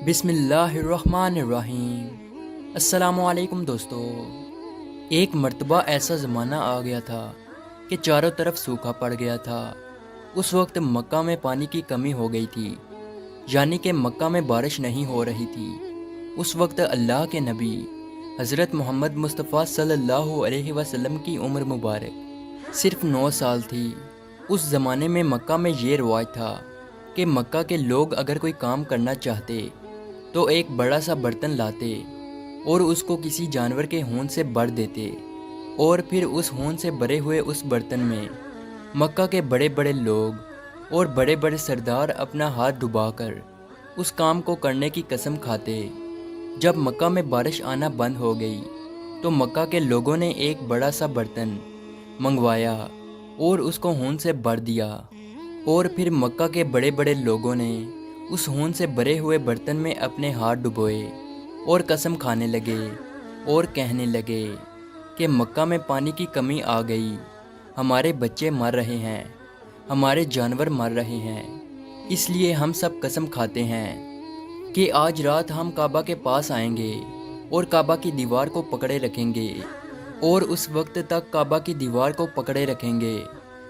بسم اللہ الرحمن الرحیم۔ السلام علیکم دوستو۔ ایک مرتبہ ایسا زمانہ آ گیا تھا کہ چاروں طرف سوکھا پڑ گیا تھا۔ اس وقت مکہ میں پانی کی کمی ہو گئی تھی، یعنی کہ مکہ میں بارش نہیں ہو رہی تھی۔ اس وقت اللہ کے نبی حضرت محمد مصطفیٰ صلی اللہ علیہ وسلم کی عمر مبارک صرف 9 سال تھی۔ اس زمانے میں مکہ میں یہ رواج تھا کہ مکہ کے لوگ اگر کوئی کام کرنا چاہتے تو ایک بڑا سا برتن لاتے اور اس کو کسی جانور کے خون سے بھر دیتے، اور پھر اس خون سے بھرے ہوئے اس برتن میں مکہ کے بڑے بڑے لوگ اور بڑے بڑے سردار اپنا ہاتھ ڈبا کر اس کام کو کرنے کی قسم کھاتے۔ جب مکہ میں بارش آنا بند ہو گئی تو مکہ کے لوگوں نے ایک بڑا سا برتن منگوایا اور اس کو خون سے بھر دیا، اور پھر مکہ کے بڑے بڑے لوگوں نے اس خون سے بھرے ہوئے برتن میں اپنے ہاتھ ڈبوئے اور قسم کھانے لگے اور کہنے لگے کہ مکہ میں پانی کی کمی آ گئی، ہمارے بچے مر رہے ہیں، ہمارے جانور مر رہے ہیں، اس لیے ہم سب قسم کھاتے ہیں کہ آج رات ہم کعبہ کے پاس آئیں گے اور کعبہ کی دیوار کو پکڑے رکھیں گے، اور اس وقت تک کعبہ کی دیوار کو پکڑے رکھیں گے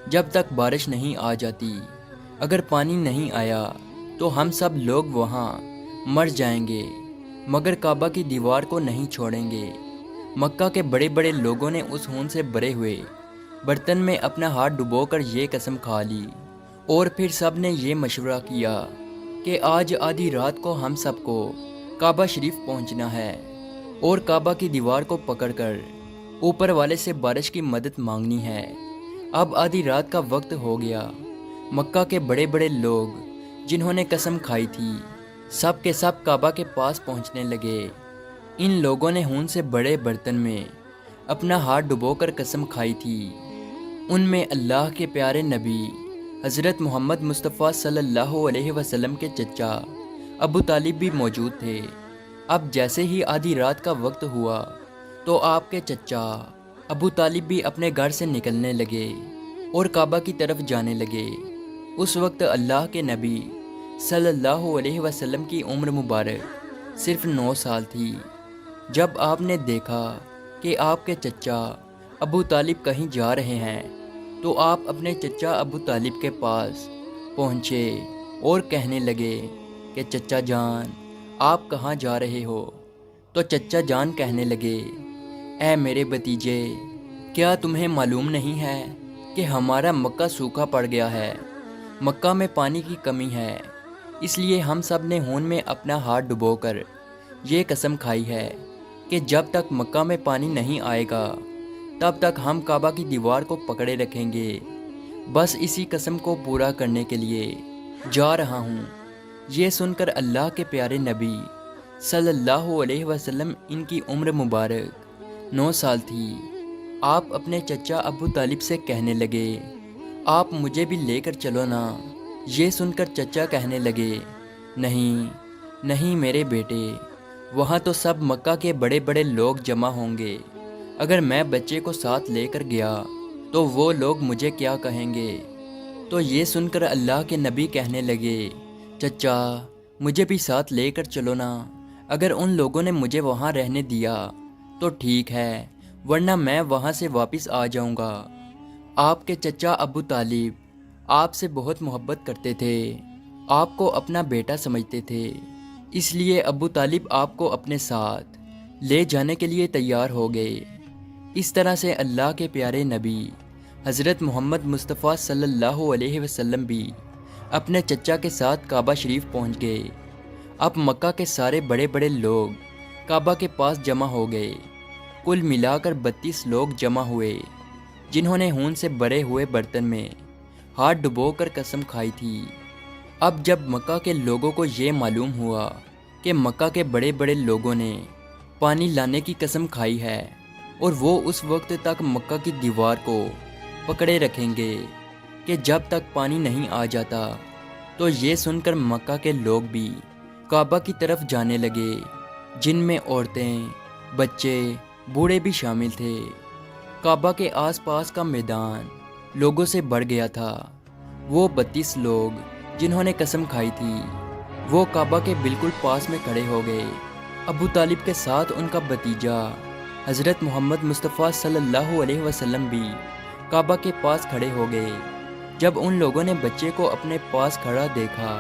جب تک بارش نہیں آ جاتی۔ اگر پانی نہیں آیا تو ہم سب لوگ وہاں مر جائیں گے، مگر کعبہ کی دیوار کو نہیں چھوڑیں گے۔ مکہ کے بڑے بڑے لوگوں نے اس خون سے بھرے ہوئے برتن میں اپنا ہاتھ ڈبو کر یہ قسم کھا لی، اور پھر سب نے یہ مشورہ کیا کہ آج آدھی رات کو ہم سب کو کعبہ شریف پہنچنا ہے اور کعبہ کی دیوار کو پکڑ کر اوپر والے سے بارش کی مدد مانگنی ہے۔ اب آدھی رات کا وقت ہو گیا۔ مکہ کے بڑے بڑے لوگ جنہوں نے قسم کھائی تھی سب کے سب کعبہ کے پاس پہنچنے لگے۔ ان لوگوں نے خون سے بڑے برتن میں اپنا ہاتھ ڈبو کر قسم کھائی تھی۔ ان میں اللہ کے پیارے نبی حضرت محمد مصطفیٰ صلی اللہ علیہ وسلم کے چچا ابو طالب بھی موجود تھے۔ اب جیسے ہی آدھی رات کا وقت ہوا تو آپ کے چچا ابو طالب بھی اپنے گھر سے نکلنے لگے اور کعبہ کی طرف جانے لگے۔ اس وقت اللہ کے نبی صلی اللہ علیہ وسلم کی عمر مبارک صرف 9 سال تھی۔ جب آپ نے دیکھا کہ آپ کے چچا ابو طالب کہیں جا رہے ہیں تو آپ اپنے چچا ابو طالب کے پاس پہنچے اور کہنے لگے کہ چچا جان آپ کہاں جا رہے ہو؟ تو چچا جان کہنے لگے، اے میرے بھتیجے، کیا تمہیں معلوم نہیں ہے کہ ہمارا مکہ سوکھا پڑ گیا ہے، مکہ میں پانی کی کمی ہے، اس لیے ہم سب نے خون میں اپنا ہاتھ ڈبو کر یہ قسم کھائی ہے کہ جب تک مکہ میں پانی نہیں آئے گا تب تک ہم کعبہ کی دیوار کو پکڑے رکھیں گے۔ بس اسی قسم کو پورا کرنے کے لیے جا رہا ہوں۔ یہ سن کر اللہ کے پیارے نبی صلی اللہ علیہ وسلم، ان کی عمر مبارک 9 سال تھی، آپ اپنے چچا ابو طالب سے کہنے لگے، آپ مجھے بھی لے کر چلو نا۔ یہ سن کر چچا کہنے لگے، نہیں نہیں میرے بیٹے، وہاں تو سب مکہ کے بڑے بڑے لوگ جمع ہوں گے، اگر میں بچے کو ساتھ لے کر گیا تو وہ لوگ مجھے کیا کہیں گے؟ تو یہ سن کر اللہ کے نبی کہنے لگے، چچا مجھے بھی ساتھ لے کر چلو نا، اگر ان لوگوں نے مجھے وہاں رہنے دیا تو ٹھیک ہے، ورنہ میں وہاں سے واپس آ جاؤں گا۔ آپ کے چچا ابو طالب آپ سے بہت محبت کرتے تھے، آپ کو اپنا بیٹا سمجھتے تھے، اس لیے ابو طالب آپ کو اپنے ساتھ لے جانے کے لیے تیار ہو گئے۔ اس طرح سے اللہ کے پیارے نبی حضرت محمد مصطفیٰ صلی اللہ علیہ وسلم بھی اپنے چچا کے ساتھ کعبہ شریف پہنچ گئے۔ اب مکہ کے سارے بڑے بڑے لوگ کعبہ کے پاس جمع ہو گئے۔ کل ملا کر 32 لوگ جمع ہوئے جنہوں نے خون سے بھرے ہوئے برتن میں ہاتھ ڈبو کر قسم کھائی تھی۔ اب جب مکہ کے لوگوں کو یہ معلوم ہوا کہ مکہ کے بڑے بڑے لوگوں نے پانی لانے کی قسم کھائی ہے اور وہ اس وقت تک مکہ کی دیوار کو پکڑے رکھیں گے کہ جب تک پانی نہیں آ جاتا، تو یہ سن کر مکہ کے لوگ بھی کعبہ کی طرف جانے لگے، جن میں عورتیں، بچے، بوڑھے بھی شامل تھے۔ کعبہ کے آس پاس کا میدان لوگوں سے بھر گیا تھا۔ وہ 32 لوگ جنہوں نے قسم کھائی تھی وہ کعبہ کے بالکل پاس میں کھڑے ہو گئے۔ ابو طالب کے ساتھ ان کا بھتیجا حضرت محمد مصطفیٰ صلی اللہ علیہ وسلم بھی کعبہ کے پاس کھڑے ہو گئے۔ جب ان لوگوں نے بچے کو اپنے پاس کھڑا دیکھا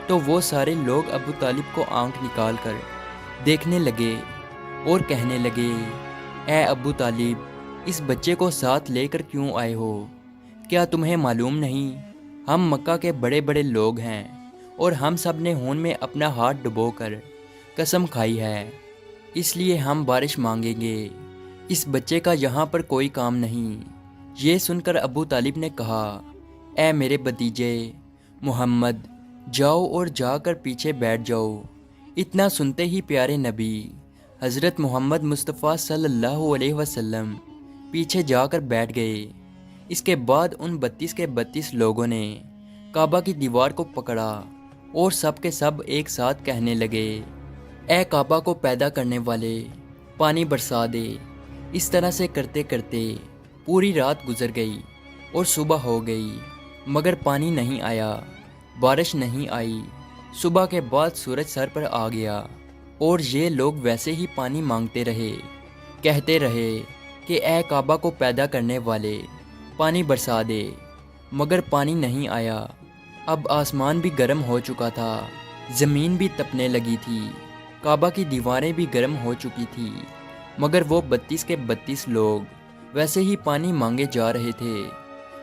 تو وہ سارے لوگ ابو طالب کو آنکھ نکال کر دیکھنے لگے اور کہنے لگے، اے ابو طالب، اس بچے کو ساتھ لے کر کیوں آئے ہو؟ کیا تمہیں معلوم نہیں ہم مکہ کے بڑے بڑے لوگ ہیں اور ہم سب نے خون میں اپنا ہاتھ ڈبو کر قسم کھائی ہے، اس لیے ہم بارش مانگیں گے، اس بچے کا یہاں پر کوئی کام نہیں۔ یہ سن کر ابو طالب نے کہا، اے میرے بھتیجے محمد، جاؤ اور جا کر پیچھے بیٹھ جاؤ۔ اتنا سنتے ہی پیارے نبی حضرت محمد مصطفیٰ صلی اللہ علیہ وسلم پیچھے جا کر بیٹھ گئے۔ اس کے بعد ان 32 کے 32 لوگوں نے کعبہ کی دیوار کو پکڑا اور سب کے سب ایک ساتھ کہنے لگے، اے کعبہ کو پیدا کرنے والے، پانی برسا دے۔ اس طرح سے کرتے کرتے پوری رات گزر گئی اور صبح ہو گئی، مگر پانی نہیں آیا، بارش نہیں آئی۔ صبح کے بعد سورج سر پر آ گیا اور یہ لوگ ویسے ہی پانی مانگتے رہے، کہتے رہے کہ اے کعبہ کو پیدا کرنے والے، پانی برسا دے، مگر پانی نہیں آیا۔ اب آسمان بھی گرم ہو چکا تھا، زمین بھی تپنے لگی تھی، کعبہ کی دیواریں بھی گرم ہو چکی تھی، مگر وہ 32 کے 32 لوگ ویسے ہی پانی مانگے جا رہے تھے،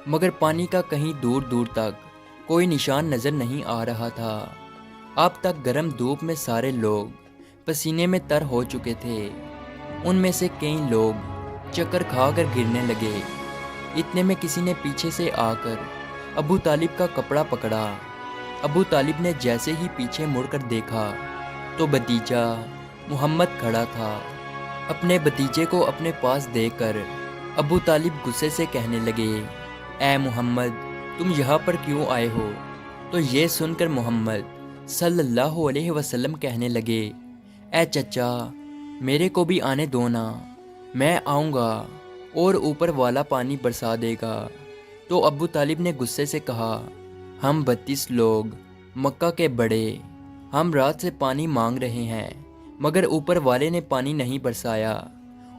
مگر پانی کا کہیں دور دور تک کوئی نشان نظر نہیں آ رہا تھا۔ اب تک گرم دھوپ میں سارے لوگ پسینے میں تر ہو چکے تھے، ان میں سے کئی لوگ چکر کھا کر گرنے لگے۔ اتنے میں کسی نے پیچھے سے آ کر ابو طالب کا کپڑا پکڑا۔ ابو طالب نے جیسے ہی پیچھے مڑ کر دیکھا تو بھتیجا محمد کھڑا تھا۔ اپنے بھتیجے کو اپنے پاس دیکھ کر ابو طالب غصے سے کہنے لگے، اے محمد، تم یہاں پر کیوں آئے ہو؟ تو یہ سن کر محمد صلی اللہ علیہ وسلم کہنے لگے، اے چچا، میرے کو بھی آنے دو نا، میں آؤں گا اور اوپر والا پانی برسا دے گا۔ تو ابو طالب نے غصے سے کہا، ہم 32 لوگ مکہ کے بڑے، ہم رات سے پانی مانگ رہے ہیں، مگر اوپر والے نے پانی نہیں برسایا،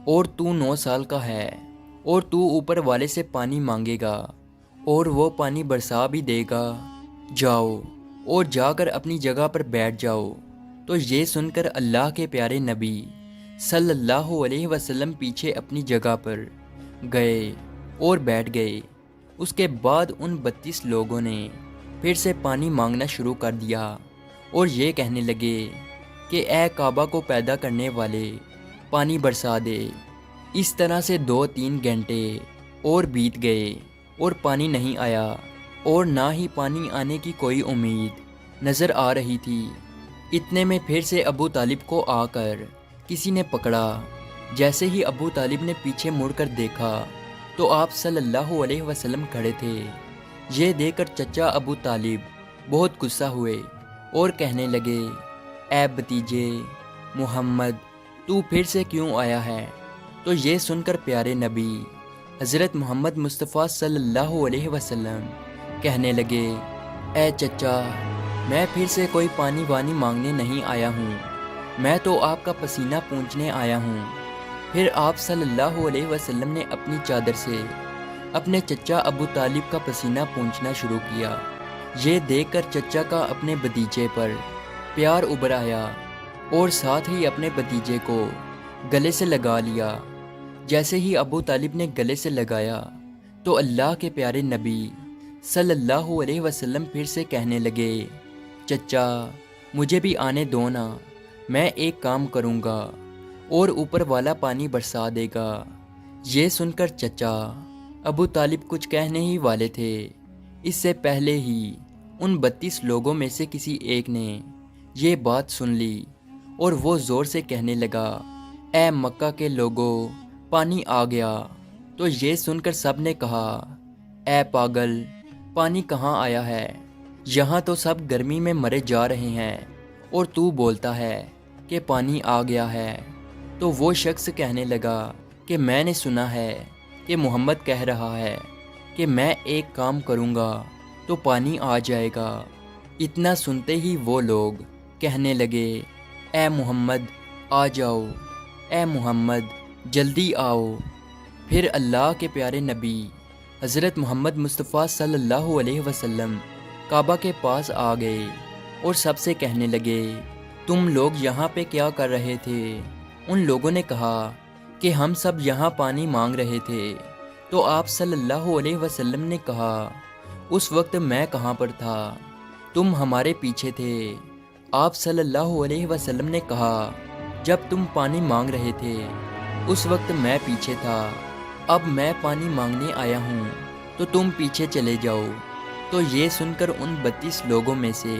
اور تو 9 سال کا ہے اور تو اوپر والے سے پانی مانگے گا اور وہ پانی برسا بھی دے گا، جاؤ اور جا کر اپنی جگہ پر بیٹھ جاؤ۔ تو یہ سن کر اللہ کے پیارے نبی صلی اللہ علیہ وسلم پیچھے اپنی جگہ پر گئے اور بیٹھ گئے۔ اس کے بعد ان 32 لوگوں نے پھر سے پانی مانگنا شروع کر دیا اور یہ کہنے لگے کہ اے کعبہ کو پیدا کرنے والے، پانی برسا دے۔ اس طرح سے 2-3 گھنٹے اور بیت گئے اور پانی نہیں آیا، اور نہ ہی پانی آنے کی کوئی امید نظر آ رہی تھی۔ اتنے میں پھر سے ابو طالب کو آ کر کسی نے پکڑا۔ جیسے ہی ابو طالب نے پیچھے مڑ کر دیکھا تو آپ صلی اللہ علیہ وسلم کھڑے تھے۔ یہ دیکھ کر چچا ابو طالب بہت غصہ ہوئے اور کہنے لگے، اے بھتیجے محمد، تو پھر سے کیوں آیا ہے؟ تو یہ سن کر پیارے نبی حضرت محمد مصطفیٰ صلی اللہ علیہ وسلم کہنے لگے، اے چچا، میں پھر سے کوئی پانی وانی مانگنے نہیں آیا ہوں، میں تو آپ کا پسینہ پونچھنے آیا ہوں۔ پھر آپ صلی اللہ علیہ وسلم نے اپنی چادر سے اپنے چچا ابو طالب کا پسینہ پونچھنا شروع کیا۔ یہ دیکھ کر چچا کا اپنے بھتیجے پر پیار ابھر آیا اور ساتھ ہی اپنے بھتیجے کو گلے سے لگا لیا۔ جیسے ہی ابو طالب نے گلے سے لگایا تو اللہ کے پیارے نبی صلی اللہ علیہ وسلم پھر سے کہنے لگے، چچا، مجھے بھی آنے دو نا، میں ایک کام کروں گا اور اوپر والا پانی برسا دے گا۔ یہ سن کر چچا ابو طالب کچھ کہنے ہی والے تھے، اس سے پہلے ہی ان 32 لوگوں میں سے کسی ایک نے یہ بات سن لی اور وہ زور سے کہنے لگا، اے مکہ کے لوگوں، پانی آ گیا۔ تو یہ سن کر سب نے کہا، اے پاگل، پانی کہاں آیا ہے؟ یہاں تو سب گرمی میں مرے جا رہے ہیں اور تو بولتا ہے کہ پانی آ گیا ہے۔ تو وہ شخص کہنے لگا کہ میں نے سنا ہے کہ محمد کہہ رہا ہے کہ میں ایک کام کروں گا تو پانی آ جائے گا، اتنا سنتے ہی وہ لوگ کہنے لگے، اے محمد آ جاؤ، اے محمد جلدی آؤ۔ پھر اللہ کے پیارے نبی حضرت محمد مصطفیٰ صلی اللہ علیہ وسلم کعبہ کے پاس آ گئے اور سب سے کہنے لگے، تم لوگ یہاں پہ کیا کر رہے تھے؟ ان لوگوں نے کہا کہ ہم سب یہاں پانی مانگ رہے تھے۔ تو آپ صلی اللہ علیہ وسلم نے کہا، اس وقت میں کہاں پر تھا؟ تم ہمارے پیچھے تھے۔ آپ صلی اللہ علیہ وسلم نے کہا، جب تم پانی مانگ رہے تھے اس وقت میں پیچھے تھا، اب میں پانی مانگنے آیا ہوں تو تم پیچھے چلے جاؤ۔ تو یہ سن کر ان 32 لوگوں میں سے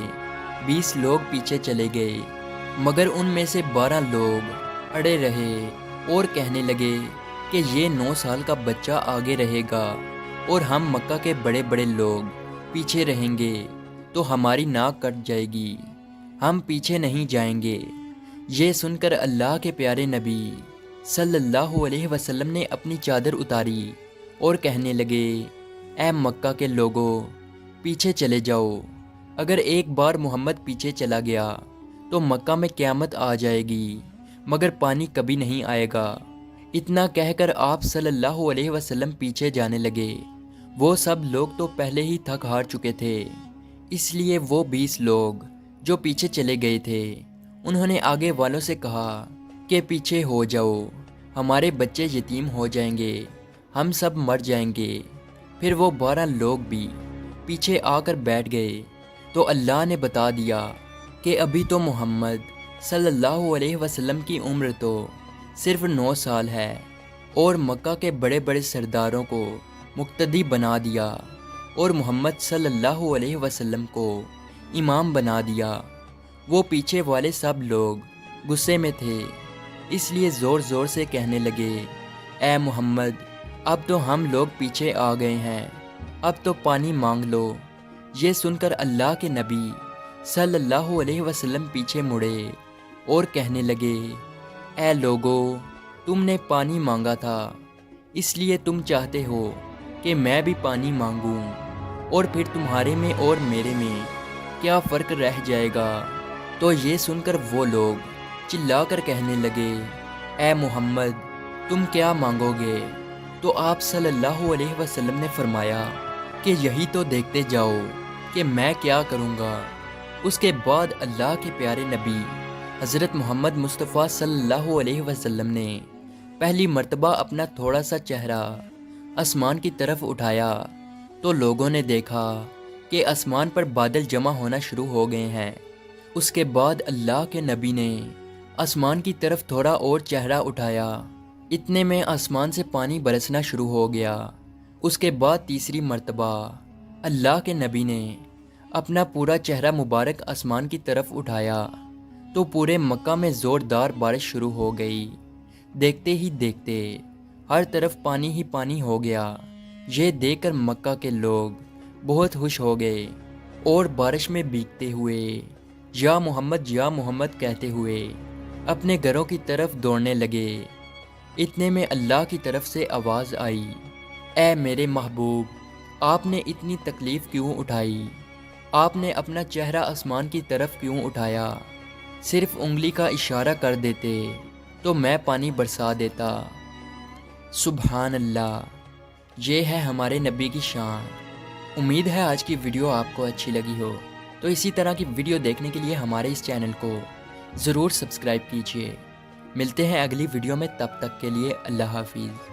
20 لوگ پیچھے چلے گئے، مگر ان میں سے 12 لوگ اڑے رہے اور کہنے لگے کہ یہ 9 سال کا بچہ آگے رہے گا اور ہم مکہ کے بڑے بڑے لوگ پیچھے رہیں گے تو ہماری ناک کٹ جائے گی، ہم پیچھے نہیں جائیں گے۔ یہ سن کر اللہ کے پیارے نبی صلی اللہ علیہ وسلم نے اپنی چادر اتاری اور کہنے لگے، اے مکہ کے لوگوں پیچھے چلے جاؤ، اگر ایک بار محمد پیچھے چلا گیا تو مکہ میں قیامت آ جائے گی، مگر پانی کبھی نہیں آئے گا۔ اتنا کہہ کر آپ صلی اللہ علیہ وسلم پیچھے جانے لگے۔ وہ سب لوگ تو پہلے ہی تھک ہار چکے تھے، اس لیے وہ 20 لوگ جو پیچھے چلے گئے تھے انہوں نے آگے والوں سے کہا کہ پیچھے ہو جاؤ، ہمارے بچے یتیم ہو جائیں گے، ہم سب مر جائیں گے۔ پھر وہ 12 لوگ بھی پیچھے آ کر بیٹھ گئے تو اللہ نے بتا دیا کہ ابھی تو محمد صلی اللہ علیہ وسلم کی عمر تو صرف 9 سال ہے، اور مکہ کے بڑے بڑے سرداروں کو مقتدی بنا دیا اور محمد صلی اللہ علیہ وسلم کو امام بنا دیا۔ وہ پیچھے والے سب لوگ غصے میں تھے، اس لیے زور زور سے کہنے لگے، اے محمد اب تو ہم لوگ پیچھے آ گئے ہیں، اب تو پانی مانگ لو۔ یہ سن کر اللہ کے نبی صلی اللہ علیہ وسلم پیچھے مڑے اور کہنے لگے، اے لوگو تم نے پانی مانگا تھا، اس لیے تم چاہتے ہو کہ میں بھی پانی مانگوں، اور پھر تمہارے میں اور میرے میں کیا فرق رہ جائے گا؟ تو یہ سن کر وہ لوگ چلا کر کہنے لگے، اے محمد تم کیا مانگو گے؟ تو آپ صلی اللہ علیہ وسلم نے فرمایا کہ یہی تو دیکھتے جاؤ کہ میں کیا کروں گا۔ اس کے بعد اللہ کے پیارے نبی حضرت محمد مصطفیٰ صلی اللہ علیہ وسلم نے پہلی مرتبہ اپنا تھوڑا سا چہرہ آسمان کی طرف اٹھایا تو لوگوں نے دیکھا کہ آسمان پر بادل جمع ہونا شروع ہو گئے ہیں۔ اس کے بعد اللہ کے نبی نے آسمان کی طرف تھوڑا اور چہرہ اٹھایا، اتنے میں آسمان سے پانی برسنا شروع ہو گیا۔ اس کے بعد تیسری مرتبہ اللہ کے نبی نے اپنا پورا چہرہ مبارک آسمان کی طرف اٹھایا تو پورے مکہ میں زوردار بارش شروع ہو گئی۔ دیکھتے ہی دیکھتے ہر طرف پانی ہی پانی ہو گیا۔ یہ دیکھ کر مکہ کے لوگ بہت خوش ہو گئے اور بارش میں بھیگتے ہوئے یا محمد کہتے ہوئے اپنے گھروں کی طرف دوڑنے لگے۔ اتنے میں اللہ کی طرف سے آواز آئی، اے میرے محبوب آپ نے اتنی تکلیف کیوں اٹھائی؟ آپ نے اپنا چہرہ آسمان کی طرف کیوں اٹھایا؟ صرف انگلی کا اشارہ کر دیتے تو میں پانی برسا دیتا۔ سبحان اللہ، یہ ہے ہمارے نبی کی شان۔ امید ہے آج کی ویڈیو آپ کو اچھی لگی ہو، تو اسی طرح کی ویڈیو دیکھنے کے لیے ہمارے اس چینل کو ضرور سبسکرائب کیجیے۔ ملتے ہیں اگلی ویڈیو میں، تب تک کے لیے اللہ حافظ۔